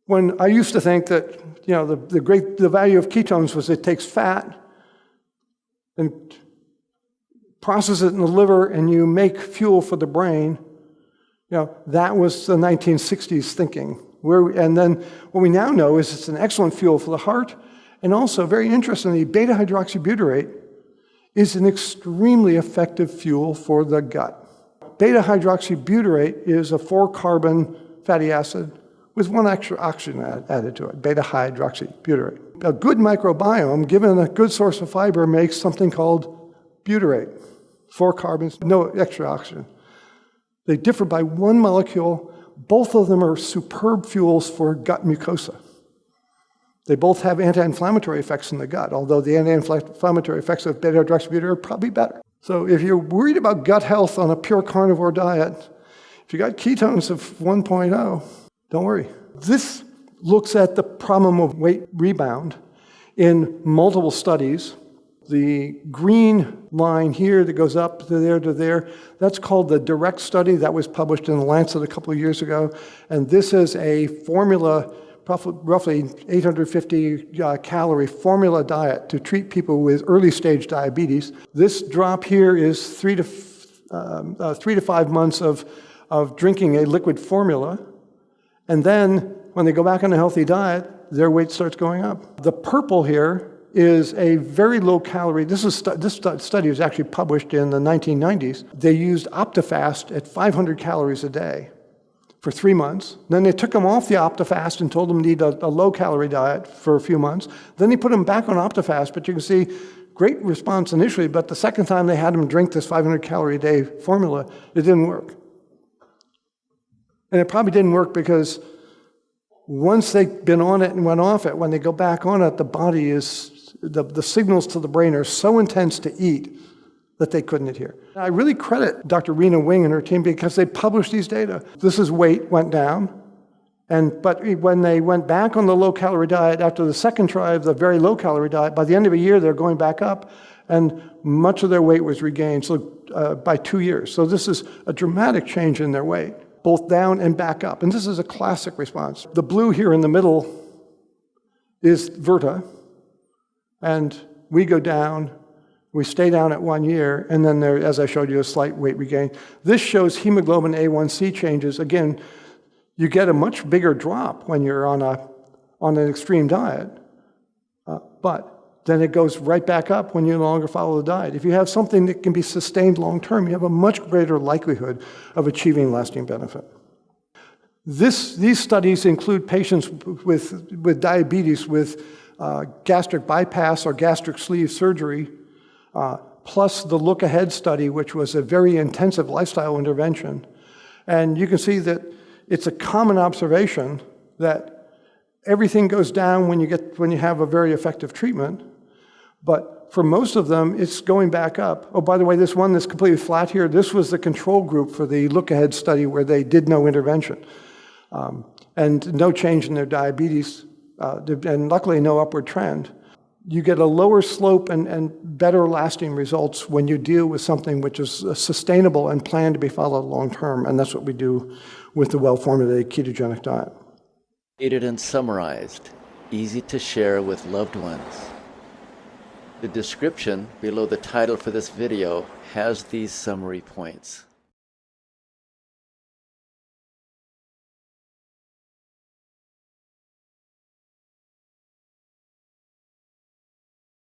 When I used to think that, the value of ketones was it takes fat and process it in the liver and you make fuel for the brain, that was the 1960s thinking. And then what we now know is it's an excellent fuel for the heart, and also, very interestingly, beta-hydroxybutyrate is an extremely effective fuel for the gut. Beta-hydroxybutyrate is a 4-carbon fatty acid with 1 extra oxygen added to it, beta-hydroxybutyrate. A good microbiome, given a good source of fiber, makes something called butyrate. 4 carbons, no extra oxygen. They differ by 1 molecule. Both of them are superb fuels for gut mucosa. They both have anti-inflammatory effects in the gut, although the anti-inflammatory effects of beta-hydroxybutyrate are probably better. So if you're worried about gut health on a pure carnivore diet, if you got ketones of 1.0, don't worry. This looks at the problem of weight rebound in multiple studies. The green line here that goes up to there, that's called the DIRECT study. That was published in The Lancet a couple of years ago. And this is a formula, roughly 850 calorie formula diet to treat people with early stage diabetes. This drop here is 3 to 5 months of drinking a liquid formula. And then when they go back on a healthy diet, their weight starts going up. The purple here is a very low calorie. This study was actually published in the 1990s. They used OptiFast at 500 calories a day for 3 months. Then they took them off the OptiFast and told them to eat a low-calorie diet for a few months. Then they put them back on OptiFast, but you can see great response initially, but the second time they had them drink this 500-calorie-a-day formula, it didn't work. And it probably didn't work because once they've been on it and went off it, when they go back on it, the body is, the signals to the brain are so intense to eat that they couldn't adhere. I really credit Dr. Rena Wing and her team because they published these data. This is weight went down, but when they went back on the low-calorie diet after the second try of the very low-calorie diet, by the end of a year, they're going back up, and much of their weight was regained by 2 years. So this is a dramatic change in their weight, both down and back up. And this is a classic response. The blue here in the middle is Virta, and we go down, we stay down at 1 year, and then there, as I showed you, a slight weight regain. This shows hemoglobin A1C changes. Again, you get a much bigger drop when you're on an extreme diet, but then it goes right back up when you no longer follow the diet. If you have something that can be sustained long-term, you have a much greater likelihood of achieving lasting benefit. These studies include patients with diabetes with gastric bypass or gastric sleeve surgery, plus the Look Ahead study, which was a very intensive lifestyle intervention. And you can see that it's a common observation that everything goes down when you have a very effective treatment, but for most of them, it's going back up. Oh, by the way, this one that's completely flat here, this was the control group for the Look Ahead study where they did no intervention and no change in their diabetes, and luckily no upward trend. You get a lower slope and better lasting results when you deal with something which is sustainable and planned to be followed long term, and that's what we do with the well-formulated ketogenic diet. Edited and summarized, easy to share with loved ones. The description below the title for this video has these summary points.